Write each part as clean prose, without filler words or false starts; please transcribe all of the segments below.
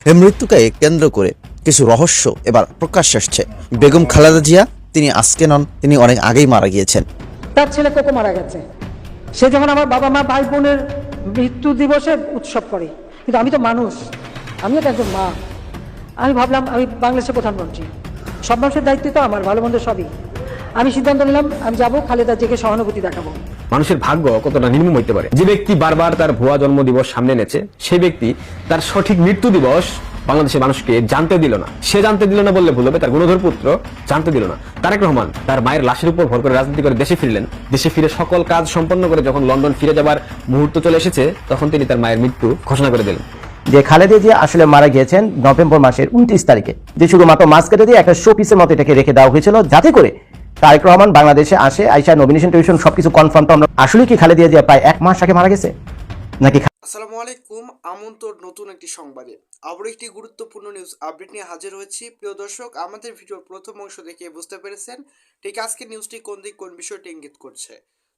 এই মৃত্যুকে কেন্দ্র করে কিছু রহস্য এবার প্রকাশ্যে আসছে। বেগম খালেদা জিয়া তিনি আজকে নন, তিনি অনেক আগেই মারা গিয়েছেন। তার ছেলে কোকো মারা গেছে, সে যখন আমার বাবা মা ভাই বোনের মৃত্যু দিবসে উৎসব করে, কিন্তু আমি তো মানুষ, আমিও তো একজন মা। আমি ভাবলাম আমি বাংলাদেশের প্রধানমন্ত্রী, সব মানুষের দায়িত্ব তো আমার, ভালো মন্দ সবই। আমি সিদ্ধান্ত নিলাম আমি যাবো, খালেদা জিয়াকে সহানুভূতি দেখাবো। মানুষের ভাগ্য কতটা নির্মম হইতে পারে। যে ব্যক্তি বারবার তার ভুয়া জন্ম দিবস সামনে এনেছে, সেই ব্যক্তি তার সঠিক মৃত্যু দিবস বাংলাদেশের মানুষকে জানতে দিল না। সে জানতে দিল না বললে ভুল হবে, তার গুণধর পুত্র জানতে দিল না। তারেক রহমান তার মায়ের লাশের উপর ভর করে রাজনীতি করে দেশে ফিরলেন। দেশে ফিরে সকল কাজ সম্পন্ন করে যখন লন্ডন ফিরে যাবার মুহূর্ত চলে এসেছে, তখন তিনি তার মায়ের মৃত্যু ঘোষণা করে দিলেন। যে খালেদা জিয়া আসলে মারা গিয়েছেন নভেম্বর মাসের 29 তারিখে, যে শুধুমাত্র মাস্ক কেটে দিয়ে একটা শো পিসের মতো এটাকে রেখে দেওয়া হয়েছিল, যাতে করে তারেক রহমান বাংলাদেশে আসে, আইসা নমিনেশন টিউশন সবকিছু কনফার্ম। তো আমরা আসলে কি খালেদা জিয়া প্রায় 1 মাস আগে মারা গেছে নাকি? আসসালামু আলাইকুম, আমন্ত্রণ নতুন একটি সংবাদে আবার একটি গুরুত্বপূর্ণ নিউজ আপডেট নিয়ে হাজির হয়েছি। প্রিয় দর্শক, আমাদের ভিডিওর প্রথম অংশ দেখে বুঝতে পেরেছেন ঠিক আজকে নিউজটি কোন দিক কোন বিষয়টি ইঙ্গিত করছে।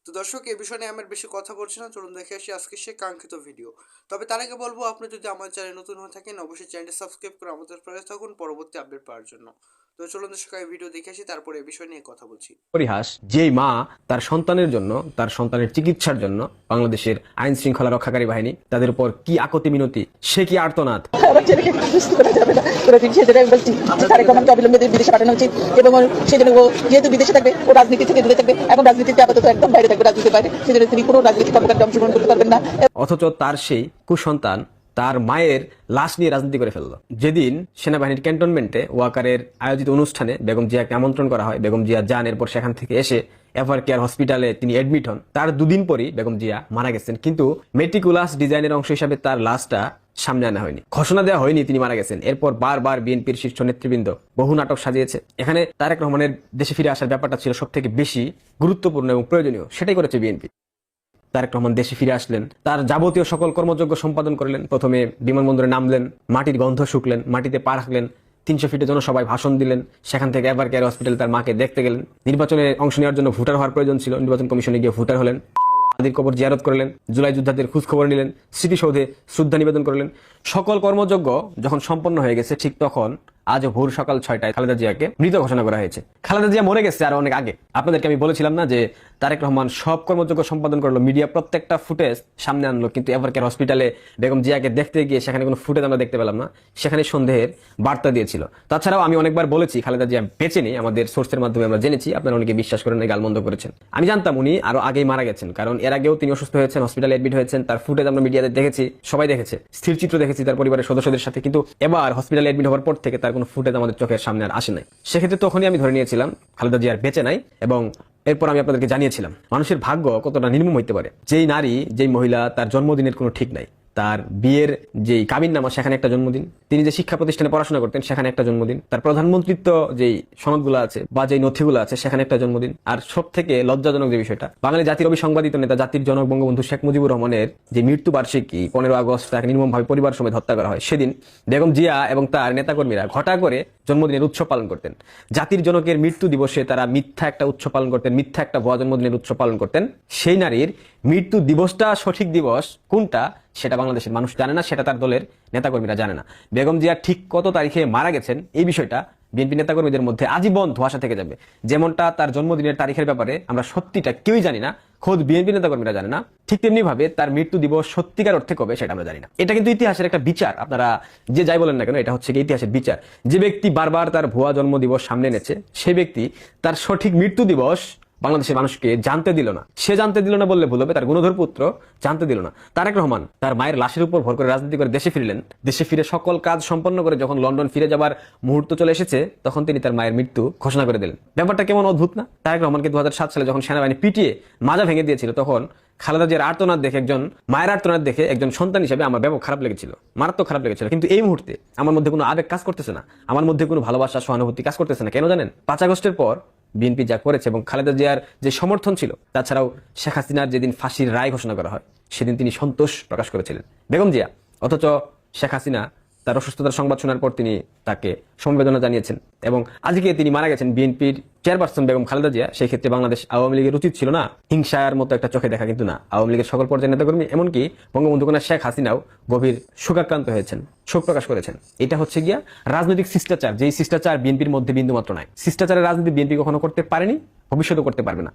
তো দর্শক, এই বিষয় নিয়ে আমার বেশি কথা বলছি না, চলুন দেখে আসি আজকে সে কাঙ্ক্ষিত ভিডিও। তবে তার আগে বলবো, আপনি যদি আমার চ্যানেল নতুন হয়ে থাকেন অবশ্যই চ্যানেলটি সাবস্ক্রাইব করে আমাদের পাশে থাকুন পরবর্তী আপডেট পাওয়ার জন্য। তো চলুন দর্শক, এই ভিডিও দেখে আসি, তারপরে এই বিষয় নিয়ে কথা বলছি। পরিহাস, যেই মা তার সন্তানের জন্য, তার সন্তানের চিকিৎসার জন্য বাংলাদেশের আইন শৃঙ্খলা রক্ষাকারী বাহিনী তাদের উপর কি আকতি মিনতি, সে কি আর্তনাদ। আমার ছেলেকে সুস্থ করা যাবে না, কোনোদিন সেজন্য আমি বলছি যে তারেক রহমানকে অবিলম্বে বিদেশে পাঠানো উচিত, এবং সেজন্য ও যেহেতু বিদেশে থাকবে, ও রাজনীতি থেকে দূরে থাকবে, এখন রাজনীতিতে আপাতত একদম বাইরে থাকবে, রাজনীতির বাইরে, সেজন্য তিনি কোনো রাজনীতি কর্মকাণ্ডে অংশগ্রহণ করতে পারবেন না। অথচ তার সেই কুসন্তান তার মায়ের লাশ নিয়ে রাজনীতি করে ফেললো। যেদিন সেনাবাহিনীর ক্যান্টনমেন্টে ওয়াকারের আয়োজিত অনুষ্ঠানে বেগম জিয়াকে আমন্ত্রণ করা হয়, বেগম জিয়া যান, এরপর সেখান থেকে এসে এভার কেয়ার হসপিটালে তিনি অ্যাডমিট হন। তার দুদিন পরই বেগম জিয়া মারা গেছেন, কিন্তু মেটিকুলাস ডিজাইনের অংশ হিসাবে তার লাশটা সামনে আনা হয়নি, ঘোষণা দেওয়া হয়নি তিনি মারা গেছেন। এরপর বারবার বিএনপির শীর্ষ নেতৃবৃন্দ বহু নাটক সাজিয়েছে। এখানে তারেক রহমানের দেশে ফিরে আসার ব্যাপারটা ছিল সব থেকে বেশি গুরুত্বপূর্ণ এবং প্রয়োজনীয়, সেটাই করেছে বিএনপি। তারেক রহমান দেশে ফিরে আসলেন, তার যাবতীয় সকল কর্মযজ্ঞ সম্পাদন করলেন। প্রথমে বিমানবন্দরে নামলেন, মাটির গন্ধ শুকলেন, মাটিতে পা রাখলেন, 300 ফিটে জনসভায় ভাষণ দিলেন। সেখান থেকে এভার কেয়ার হসপিটালে তার মাকে দেখতে গেলেন। নির্বাচনে অংশ নেওয়ার জন্য ভোটার হওয়ার প্রয়োজন ছিল, নির্বাচন কমিশনে গিয়ে ভোটার হলেন। আদির কবর জিয়ারত করলেন, জুলাই যোদ্ধাদের খোঁজ খবর নিলেন, স্মৃতিসৌধে শ্রদ্ধা নিবেদন করলেন। সকল কর্মযজ্ঞ যখন সম্পন্ন হয়ে গেছে, ঠিক তখন আজ ভোর সকাল 6টায় খালেদা জিয়াকে মৃত ঘোষণা করা হয়েছে। খালেদা জিয়া মরে গেছে আরো অনেক আগে। আপনাদেরকে আমি বলেছিলাম না যে তারেক রহমান সব কর্মযজ্ঞ সম্পাদন করলো, মিডিয়া প্রত্যেকটা ফুটেজ সামনে আনলো, কিন্তু এভার কেয়ার হসপিটালে বেগম জিয়াকে দেখতে গিয়ে সেখানে কোনো ফুটেজ আমরা দেখতে পেলাম না। সেখানে সন্দেহের বার্তা দিয়েছিল। তাছাড়াও আমি অনেকবার বলেছি খালেদা জিয়া বেঁচে নেই, আমাদের সোর্সের মাধ্যমে আমরা জেনেছি। আপনারা অনেকে বিশ্বাস করেন না, গালমন্দ করেছেন। আমি জানতাম উনি আরো আগেই মারা গেছেন, কারণ এর আগেও তিনি অসুস্থ হয়েছেন, হসপিটালে অ্যাডমিট হয়েছেন। তার ফুটেজ আমরা মিডিয়াতে দেখেছি, সবাই দেখেছে, স্থির চিত্র দেখেছি তার পরিবারের সদস্যদের সাথে। কিন্তু এবার হসপিটালে অ্যাডমিট হওয়ার পর থেকে তার কোনো ফুটেজ আমাদের চোখের সামনে আর আসে নাই। সেক্ষেত্রে তখনই আমি ধরে নিয়েছিলাম খালেদা জিয়ার বেঁচে নাই, এবং এরপর আমি আপনাদেরকে জানিয়েছিলাম মানুষের ভাগ্য কতটা নির্মম হইতে পারে। যেই নারী, যেই মহিলা, তার জন্মদিনের কোনো ঠিক নাই, তার বিয়ের যেই কাবিননামা সেখানে একটা জন্মদিন, তিনি যে শিক্ষা প্রতিষ্ঠানে পড়াশোনা করতেন সেখানে একটা জন্মদিন, তার প্রধানমন্ত্রিত্ব যেই সনদগুলো আছে বা যেই নথিগুলো আছে সেখানে একটা জন্মদিন। আর সব থেকে লজ্জাজনক যে বিষয়টা, বাঙালি জাতির অবিসংবাদিত নেতা, জাতির জনক বঙ্গবন্ধু শেখ মুজিবুর রহমানের যে মৃত্যু বার্ষিকী 15 আগস্ট তাকে নির্মমভাবে পরিবার সমেত হত্যা করা হয়, সেদিন বেগম জিয়া এবং তার নেতাকর্মীরা ঘটা করে জন্মদিনের উৎসব পালন করতেন। জাতির জনকের মৃত্যু দিবসে তারা মিথ্যা একটা উৎসব পালন করতেন, মিথ্যা একটা ভুয়া জন্মদিনের উৎসব পালন করতেন। সেই নারীর মৃত্যু দিবসটা সঠিক দিবস কোনটা সেটা বাংলাদেশের মানুষ জানে না, সেটা তার দলের নেতাকর্মীরা জানে না। বেগম জিয়া ঠিক কত তারিখে মারা গেছেন এই বিষয়টা বিএনপি নেতাকর্মীদের মধ্যে আজীবন ধোঁয়াশা থেকে যাবে। যেমনটা তার জন্মদিনের তারিখের ব্যাপারে আমরা সত্যিটা কেউই জানি না, খোদ বিএনপি নেতাকর্মীরা জানে না, ঠিক তেমনি ভাবে তার মৃত্যু দিবস সত্যিকার অর্থে কবে সেটা আমরা জানি না। এটা কিন্তু ইতিহাসের একটা বিচার, আপনারা যে যাই বলেন না কেন, এটা হচ্ছে ইতিহাসের বিচার। যে ব্যক্তি বারবার তার ভুয়া জন্ম দিবস সামনে এনেছে, সে ব্যক্তি তার সঠিক মৃত্যু দিবস বাংলাদেশের মানুষকে জানতে দিল না। সে জানতে দিল না বললে ভুল হবে, তার গুণধর পুত্র জানতে দিল না। তারেক রহমান তার মায়ের লাশের উপর ভর করে রাজনীতি করে দেশে ফিরলেন। দেশে ফিরে সকল কাজ সম্পন্ন করে যখন লন্ডন ফিরে যাবার মুহূর্ত চলে এসেছে, তখন তিনি তার মায়ের মৃত্যু ঘোষণা করে দিলেন। ব্যাপারটা কেমন অদ্ভুত না? তারেক রহমানকে 2007 সালে যখন সেনাবাহিনী পিটিয়ে মাজা ভেঙে দিয়েছিল, তখন খালেদা জিয়ার আর্তনাদ দেখে, একজন মায়ের আর্তনাদ দেখে একজন সন্তান হিসেবে আমার ব্যাপক খারাপ লেগেছিল, মারাত্মক খারাপ লেগেছিল। কিন্তু এই মুহূর্তে আমার মধ্যে কোনো আবেগ কাজ করতেছে না, আমার মধ্যে কোনো ভালোবাসা, সহানুভূতি কাজ করতেছে না। কেন জানেন? 5 আগস্টের পর বিএনপি যা করেছে এবং খালেদা জিয়ার যে সমর্থন ছিল, তাছাড়াও শেখ হাসিনার যেদিন ফাঁসির রায় ঘোষণা করা হয় সেদিন তিনি সন্তোষ প্রকাশ করেছিলেন বেগম জিয়া। অথচ শেখ হাসিনা তার অসুস্থতার সংবাদ শোনার পর তিনি তাকে সমবেদনা জানিয়েছেন এবং আজকে তিনি মারা গেছেন বিএনপির চেয়ারপারসন বেগম খালেদা জিয়া। সেই ক্ষেত্রে বাংলাদেশ আওয়ামী লীগের উচিত ছিল না হিংসার মতো একটা চোখে দেখা, কিন্তু না, আওয়ামী লীগের সকল পর্যায়ের নেতাকর্মী এমনকি বঙ্গবন্ধু কন্যা শেখ হাসিনাও গভীর শোকাক্রান্ত হয়েছেন, শোক প্রকাশ করেছেন। এটা হচ্ছে গিয়া রাজনৈতিক শিষ্টাচার, যেই শিষ্টাচার বিএনপির মধ্যে বিন্দুমাত্র নাই। শিষ্টাচারের রাজনীতি বিএনপি কখনো করতে পারেনি, ভবিষ্যতেও করতে পারবে না।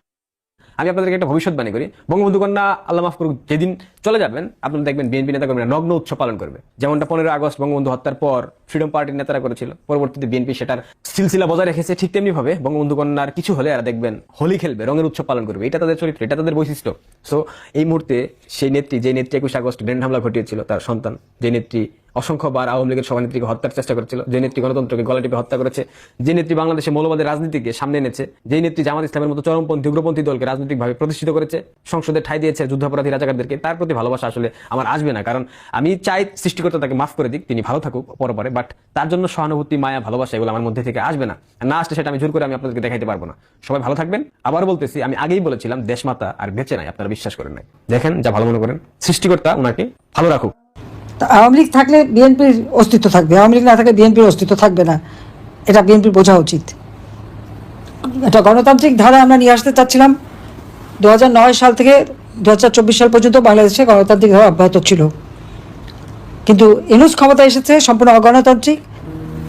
আমি আপনাদেরকে একটা ভবিষ্যৎবাণী করি, বঙ্গবন্ধু কন্যা আল্লাহ মাফ করুক যেদিন চলে যাবেন আপনারা দেখবেন বিএনপি নেতাকর্মীরা নগ্ন উৎসব পালন করবে, যেমনটা 15 আগস্ট বঙ্গবন্ধু হত্যার পর ফ্রিডম পার্টির নেতারা করেছিল, পরবর্তীতে বিএনপি সেটার সিলসিলা বজায় রেখেছে। ঠিক তেমনি ভাবে বঙ্গবন্ধু কন্যার কিছু হলে এরা দেখবেন হোলি খেলবে, রঙের উৎসব পালন করবে। এটা তাদের চরিত্র, এটা তাদের বৈশিষ্ট্য। সো এই মুহূর্তে সেই নেত্রী, যে নেত্রী 21 আগস্ট গ্রেনেড হামলা ঘটিয়েছিল, তার সন্তান, যে নেত্রী অসংখ্যবার আওয়ামী লীগের সভানেত্রীকে হত্যার চেষ্টা করেছিল, যে নেত্রী গণতন্ত্রকে গলা টিপে হত্যা করেছে, যে নেত্রী বাংলাদেশে মৌলবাদের রাজনীতিকে সামনে এনেছে, যে নেত্রী জামাত ইসলামের মতো চরমপন্থী উগ্রপন্থী দলকে রাজনৈতিকভাবে প্রতিষ্ঠিত করেছে, সংসদে ঠাঁই দিয়েছে যুদ্ধাপরাধী রাজাকারদেরকে, তার প্রতি ভালোবাসা আসলে আমার আসবে না। কারণ আমি চাই সৃষ্টিকর্তা তাকে মাফ করে দিক, তিনি ভালো থাকুক পরে, বাট তার জন্য সহানুভূতি, মায়া, ভালোবাসা এগুলো আমার মধ্যে থেকে আসবে না। না আসলে সেটা আমি জোর করে আমি আপনাদেরকে দেখাইতে পারবো না। সবাই ভালো থাকবেন। আবার বলতেছি, আমি আগেই বলেছিলাম দেশমাতা আর বেঁচে নাই, আপনারা বিশ্বাস করেন নাই। দেখেন, যা ভালো মনে করেন, সৃষ্টিকর্তা ওনাকে ভালো রাখুক। আওয়ামী লীগ থাকলে বিএনপির অস্তিত্ব থাকবে, আওয়ামী লীগ না থাকলে বিএনপির অস্তিত্ব থাকবে না, এটা বিএনপির বোঝা উচিত। এটা গণতান্ত্রিক ধারা আমরা নিয়ে আসতে চাচ্ছিলাম। 2009 সাল থেকে 2024 সাল পর্যন্ত বাংলাদেশে গণতান্ত্রিক ধারা অব্যাহত ছিল, কিন্তু ইউনূস ক্ষমতা এসেছে সম্পূর্ণ অগণতান্ত্রিক।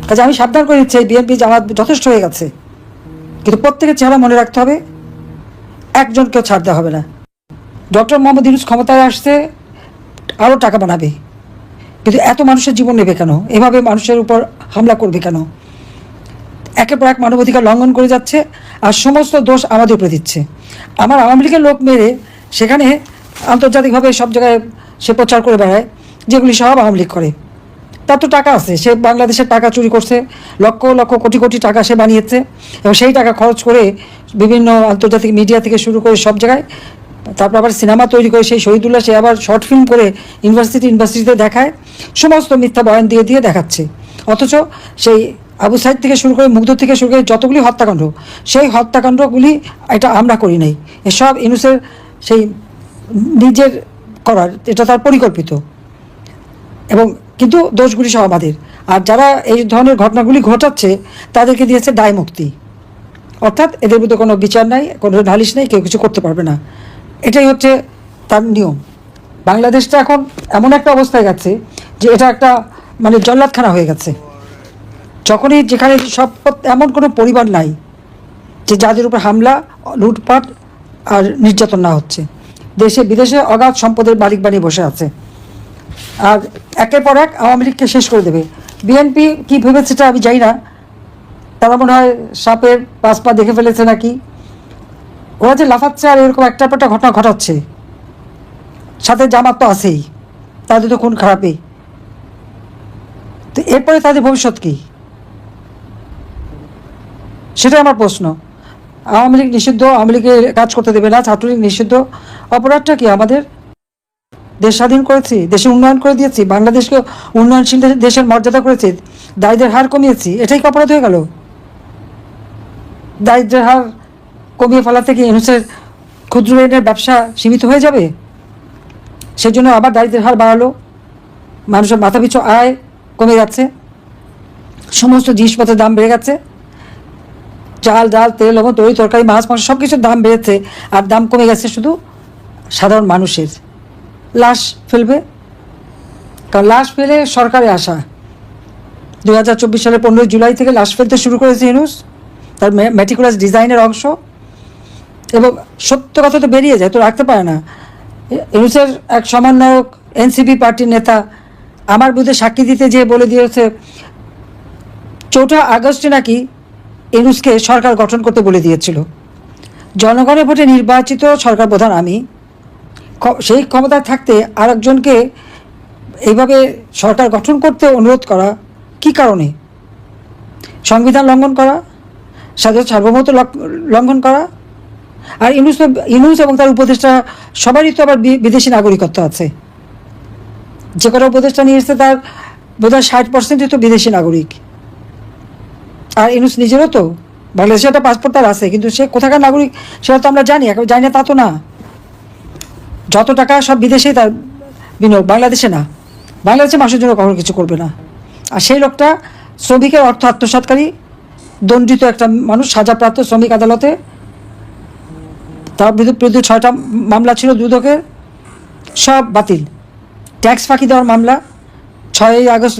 কাজে আমি সাবধান করে দিচ্ছি, বিএনপি জামাত যথেষ্ট হয়ে গেছে, কিন্তু প্রত্যেকের চেহারা মনে রাখতে হবে, একজনকেও ছাড় দেওয়া হবে না। ডক্টর মোহাম্মদ ইউনূস ক্ষমতায় আসছে আরও টাকা বানাবে, কিন্তু এত মানুষের জীবন নেবে কেন? এভাবে মানুষের উপর হামলা করবে কেন? একের পর এক মানবাধিকার লঙ্ঘন করে যাচ্ছে, আর সমস্ত দোষ আমাদের উপরে দিচ্ছে। আমার আওয়ামী লীগের লোক মেরে সেখানে আন্তর্জাতিকভাবে সব জায়গায় সে প্রচার করে বেড়ায় যেগুলি সব আওয়ামী লীগ করে। তার তো টাকা আছে, সে বাংলাদেশের টাকা চুরি করছে, লক্ষ লক্ষ কোটি কোটি টাকা সে বানিয়েছে, এবং সেই টাকা খরচ করে বিভিন্ন আন্তর্জাতিক মিডিয়া থেকে শুরু করে সব জায়গায়, তারপর আবার সিনেমা তৈরি করে সেই শহীদুল্লাহ, সে আবার শর্ট ফিল্ম করে ইউনিভার্সিটিতে দেখায়, সমস্ত মিথ্যা বয়ান দিয়ে দিয়ে দেখাচ্ছে। অথচ সেই আবু সাইদ থেকে শুরু করে মুগ্ধ থেকে শুরু করে যতগুলি হত্যাকাণ্ড, সেই হত্যাকাণ্ডগুলি এটা আমরা করি নাই, এসব ইউনূসের সেই নিজের করার, এটা তার পরিকল্পিত, এবং কিন্তু দোষগুলি সব আমাদের। আর যারা এই ধরনের ঘটনাগুলি ঘটাচ্ছে তাদেরকে দিয়েছে দায় মুক্তি, অর্থাৎ এদের মধ্যে কোনো বিচার নাই, কোনো নালিশ নেই, কেউ কিছু করতে পারবে না। এটাই হচ্ছে তার নিয়ম। বাংলাদেশটা এখন এমন একটা অবস্থায় গেছে যে এটা একটা মানে জল্লাদখানা হয়ে গেছে। যখনই যেখানে সব, এমন কোনো পরিবার নাই যে যাদের উপর হামলা, লুটপাট আর নির্যাতন না হচ্ছে। দেশে বিদেশে অগাধ সম্পদের মালিক বানিয়ে বসে আছে, আর একের পর এক আওয়ামী লীগকে শেষ করে দেবে। বিএনপি কি ভেবেছে সেটা আমি জানি না, তারা মনে হয় সাপের 5 পা দেখে ফেলেছে নাকি। ওরা যে লাফাচ্ছে আর এরকম একটার পর একটা ঘটনা ঘটাচ্ছে, সাথে জামাত তো আছেই, তাদের তো খুন খারাপই। তো এরপরে তাদের ভবিষ্যৎ কি, সেটাই আমার প্রশ্ন। আওয়ামী লীগ নিষিদ্ধ, আওয়ামী লীগের কাজ করতে দেবে না, ছাত্রলীগ নিষিদ্ধ, অপরাধটা কি? আমাদের দেশ স্বাধীন করেছি, দেশে উন্নয়ন করে দিয়েছি, বাংলাদেশকে উন্নয়নশীল দেশের মর্যাদা করেছি, দারিদ্রের হার কমিয়েছি, এটাই কি অপরাধ হয়ে গেল? দারিদ্রের হার কমিয়ে ফেলা থেকে ইউনূসের ক্ষুদ্র ঋণের ব্যবসা সীমিত হয়ে যাবে? সেজন্য আবার দারিদ্রের হার বাড়ালো, মানুষের মাথাপিছু আয় কমে যাচ্ছে, সমস্ত জিনিসপত্রের দাম বেড়ে গেছে, চাল ডাল তেল এবং তরি তরকারি মাছ মাংস সব কিছুর দাম বেড়েছে, আর দাম কমে গেছে শুধু সাধারণ মানুষের। লাশ ফেলবে, কারণ লাশ ফেলে সরকারে আসা। 2024 সালের 15 জুলাই থেকে লাশ ফেলতে শুরু করেছে ইউনূস, তার মেটিকুলাস ডিজাইনের অংশ। এবং সত্য কথা তো বেরিয়ে যায়, তো রাখতে পারে না। ইউনূসের এক সমন্বয়ক, এনসিপি পার্টির নেতা, আমার বিরুদ্ধে সাক্ষী দিতে যেয়ে বলে দিয়েছে 4 আগস্টে নাকি ইউনূসকে সরকার গঠন করতে বলে দিয়েছিল। জনগণের ভোটে নির্বাচিত সরকার প্রধান আমি, সেই ক্ষমতায় থাকতে আরেকজনকে এইভাবে সরকার গঠন করতে অনুরোধ করা কি কারণে? সংবিধান লঙ্ঘন করা, স্বাধীনতা সার্বভৌমত্ব লঙ্ঘন করা। আর ইউনূস এবং তার উপদেষ্টা সবারই তো আবার বিদেশি নাগরিকত্ব আছে। যে কটা উপদেষ্টা নিয়ে এসেছে তার বোধহয় 60% তো বিদেশি নাগরিক। আর ইউনূস নিজেরও তো বাংলাদেশে একটা পাসপোর্ট তার আছে, কিন্তু সে কোথাকার নাগরিক সেটা তো আমরা জানি, এখন জানি না তা তো না। যত টাকা সব বিদেশেই তার বিনিয়োগ, বাংলাদেশে না। বাংলাদেশে মানুষের জন্য কখনো কিছু করবে না, আর সেই লোকটা শ্রমিকের অর্থ আত্মসাৎকারী, দণ্ডিত একটা মানুষ, সাজাপ্রাপ্ত শ্রমিক আদালতে তার বিরুদ্ধে 6টা মামলা ছিল দুদকের, সব বাতিল। ট্যাক্স ফাঁকি দেওয়ার মামলা 6ই আগস্ট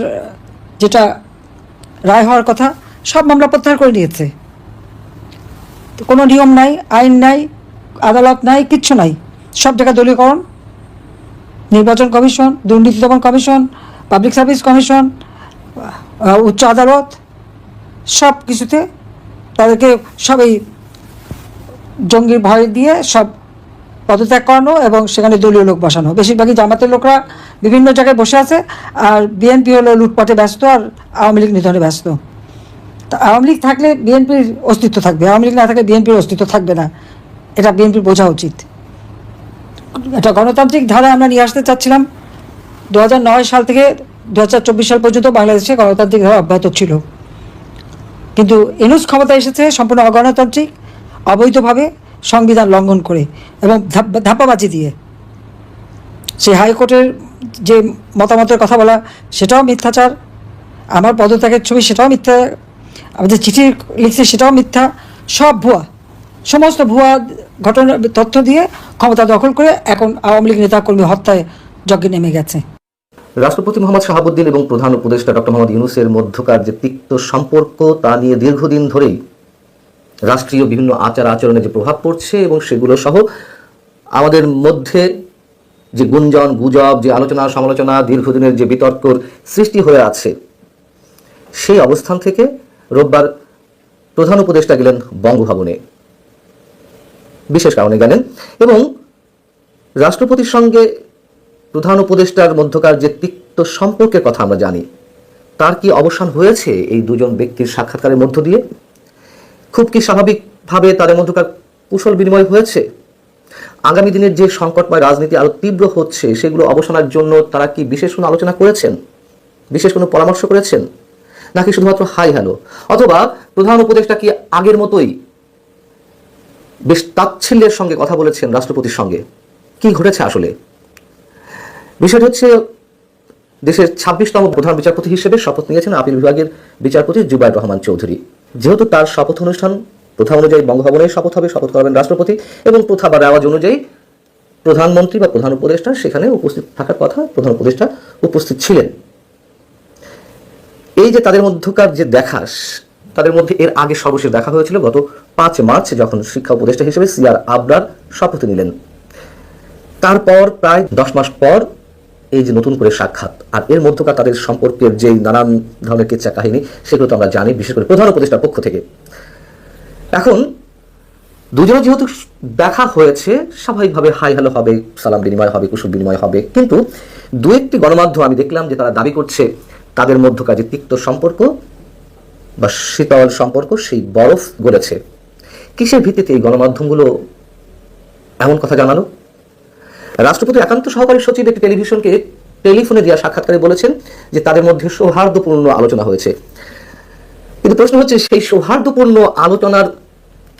যেটা রায় হওয়ার কথা, সব মামলা প্রত্যাহার করে নিয়েছে। কোনো নিয়ম নাই, আইন নাই, আদালত নাই, কিচ্ছু নাই, সব জায়গায় দলীয়করণ। নির্বাচন কমিশন, দুর্নীতি দমন কমিশন, পাবলিক সার্ভিস কমিশন, উচ্চ আদালত, সব কিছুতে তাদেরকে সব এই জঙ্গির ভয় দিয়ে সব পদত্যাগ করানো এবং সেখানে দলীয় লোক বসানো। বেশিরভাগই জামাতের লোকরা বিভিন্ন জায়গায় বসে আছে, আর বিএনপি হলো লুটপাটে ব্যস্ত আর আওয়ামী লীগ নিধনে ব্যস্ত। তা আওয়ামী লীগ থাকলে বিএনপির অস্তিত্ব থাকবে, আওয়ামী লীগ না থাকলে বিএনপির অস্তিত্ব থাকবে না, এটা বিএনপির বোঝা উচিত। এটা গণতান্ত্রিক ধারা আমরা নিয়ে আসতে চাচ্ছিলাম। 2009 সাল থেকে 2024 সাল পর্যন্ত বাংলাদেশে গণতান্ত্রিক ধারা অব্যাহত ছিল, কিন্তু ইউনূস ক্ষমতা এসেছে সম্পূর্ণ অগণতান্ত্রিক, অবৈধভাবে, সংবিধান লঙ্ঘন করে এবং ধাপ্পাবাজি দিয়ে। সেই হাইকোর্টের যে মতামতের কথা বলা, সেটাও মিথ্যাচার। আমার পদত্যাগের ছবি, সেটাও মিথ্যা। আমাদের চিঠি লিখছে, সেটাও মিথ্যা। সব ভুয়া, সমস্ত ভুয়া ঘটনা তথ্য দিয়ে ক্ষমতা দখল করে এখন আওয়ামী লীগ নেতাকর্মী হত্যায় যজ্ঞে নেমে গেছে। রাষ্ট্রপতি মোহাম্মদ শাহাবুদ্দিন এবং প্রধান উপদেষ্টা ডক্টর মোহাম্মদ ইউনূসের মধ্যকার যে তিক্ত সম্পর্ক, তা নিয়ে দীর্ঘদিন ধরেই রাষ্ট্রীয় বিভিন্ন আচার আচরণে যে প্রভাব পড়ছে এবং সেগুলো সহ আমাদের মধ্যে যে গুঞ্জন গুজব, যে আলোচনা সমালোচনা, দীর্ঘদিনের যে বিতর্কর সৃষ্টি হয়ে আছে, সেই অবস্থান থেকে রোববার প্রধান উপদেষ্টা গেলেন বঙ্গভবনে, বিশেষ কারণে গেলেন। এবং রাষ্ট্রপতির সঙ্গে প্রধান উপদেষ্টার মধ্যকার যে তিক্ত সম্পর্কের কথা আমরা জানি, তার কি অবসান হয়েছে এই দুজন ব্যক্তির সাক্ষাৎকারের মধ্য দিয়ে? খুব কি স্বাভাবিকভাবে তাদের মধ্যকার কুশল বিনিময় হয়েছে? আগামী দিনের যে সংকটময় রাজনীতি আরো তীব্র হচ্ছে, সেগুলো অবসানের জন্য তারা কি বিশেষ কোনো আলোচনা করেছেন, বিশেষ কোনো পরামর্শ করেছেন, নাকি শুধুমাত্র হাই হ্যালো? অথবা প্রধান উপদেষ্টা কি আগের মতোই বেশ তাচ্ছিল্যের সঙ্গে কথা বলেছেন রাষ্ট্রপতির সঙ্গে? কি ঘটেছে আসলে? বিষয়টি হচ্ছে, দেশের 26তম প্রধান বিচারপতি হিসেবে শপথ নিয়েছেন আপিল বিভাগের বিচারপতি জুবায়ের রহমান চৌধুরী। যেহেতু তার শপথ অনুষ্ঠান প্রথা অনুযায়ী বঙ্গভবনে শপথ হবে, শপথ করবেন রাষ্ট্রপতি, এবং প্রথা বা রেওয়াজ অনুযায়ী প্রধানমন্ত্রী বা প্রধান উপদেষ্টা সেখানে উপস্থিত থাকার কথা, প্রধান উপদেষ্টা উপস্থিত ছিলেন। এই যে তাদের মধ্যকার যে দেখা, তাদের মধ্যে এর আগে সর্বশেষ দেখা হয়েছিল গত 5 মার্চ, যখন শিক্ষা উপদেষ্টা হিসেবে সিআর আবরার শপথ নিলেন। তারপর প্রায় 10 মাস পর এই যে নতুন করে সাক্ষাৎ, আর এর মধ্যকার তাদের সম্পর্কের যে নানান ধরনের কিচ্ছা কাহিনী, সেগুলো তো আমরা জানি, বিশেষ করে প্রধান উপদেষ্টার পক্ষ থেকে। এখন দুজনে যেহেতু দেখা হয়েছে, স্বাভাবিকভাবে হাই হ্যালো হবে, সালাম বিনিময় হবে, কুশল বিনিময় হবে, কিন্তু দু একটি গণমাধ্যম আমি দেখলাম যে তারা দাবি করছে তাদের মধ্যকার যে তিক্ত সম্পর্ক বা শীতল সম্পর্ক, সেই বরফ গলেছে। কিসের ভিত্তিতে এই গণমাধ্যমগুলো এমন কথা জানালো? রাষ্ট্রপতি একান্ত সহকারী সচিব একটি টেলিভিশনকে টেলিফোনে দেওয়া সাক্ষাৎকারে বলেছেন যে তাদের মধ্যে সৌহার্দ্যপূর্ণ আলোচনা হয়েছে। কিন্তু প্রশ্ন হচ্ছে, সেই সৌহার্দ্যপূর্ণ আলোচনার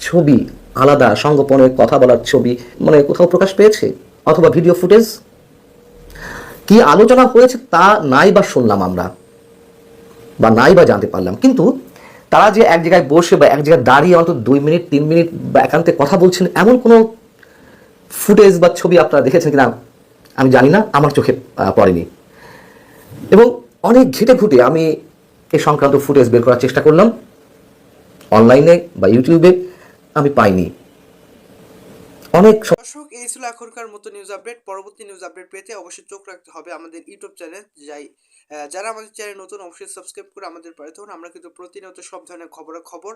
ছবি, আলাদা সংগোপনে কথা বলার ছবি মানে কোথাও প্রকাশ পেয়েছে? অথবা ভিডিও ফুটেজ? কি আলোচনা হয়েছে তা নাই বা শুনলাম আমরা, বা নাই বা জানতে পারলাম। কিন্তু তারা যে এক জায়গায় বসে বা এক জায়গায় দাঁড়িয়ে অন্তত 2 মিনিট 3 মিনিট বা একান্তে কথা বলছেন, এমন কোনো ফুটেজ বা ছবি আপনারা দেখেছেন কিনা আমি জানি না, আমার চোখে পড়েনি। এবং অনেক ঘেটে ঘুটে আমি এই সংক্রান্ত ফুটেজ বের করার চেষ্টা করলাম, অনলাইনে বা ইউটিউবে আমি পাইনি। অনেক দর্শক, এই ছিল এখনকার মতো নিউজ আপডেট। পরবর্তী নিউজ আপডেট পেতে অবশ্যই চোখ রাখতে হবে আমাদের ইউটিউব চ্যানেল। যারা আমাদের চ্যানেল নতুন, অবশ্যই সাবস্ক্রাইব করে আমাদের পাশে থাকুন। আমরা কিন্তু প্রতিনিয়ত সব ধরনের খবর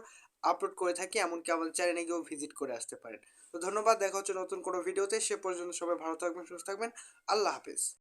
আপলোড করে থাকি, এমনকি আমাদের চ্যানেলে গিয়েও ভিজিট করে আসতে পারেন। তো ধন্যবাদ, দেখা হচ্ছে নতুন কোনো ভিডিওতে। সে পর্যন্ত সবাই ভালো থাকবেন, সুস্থ থাকবেন। আল্লাহ হাফেজ।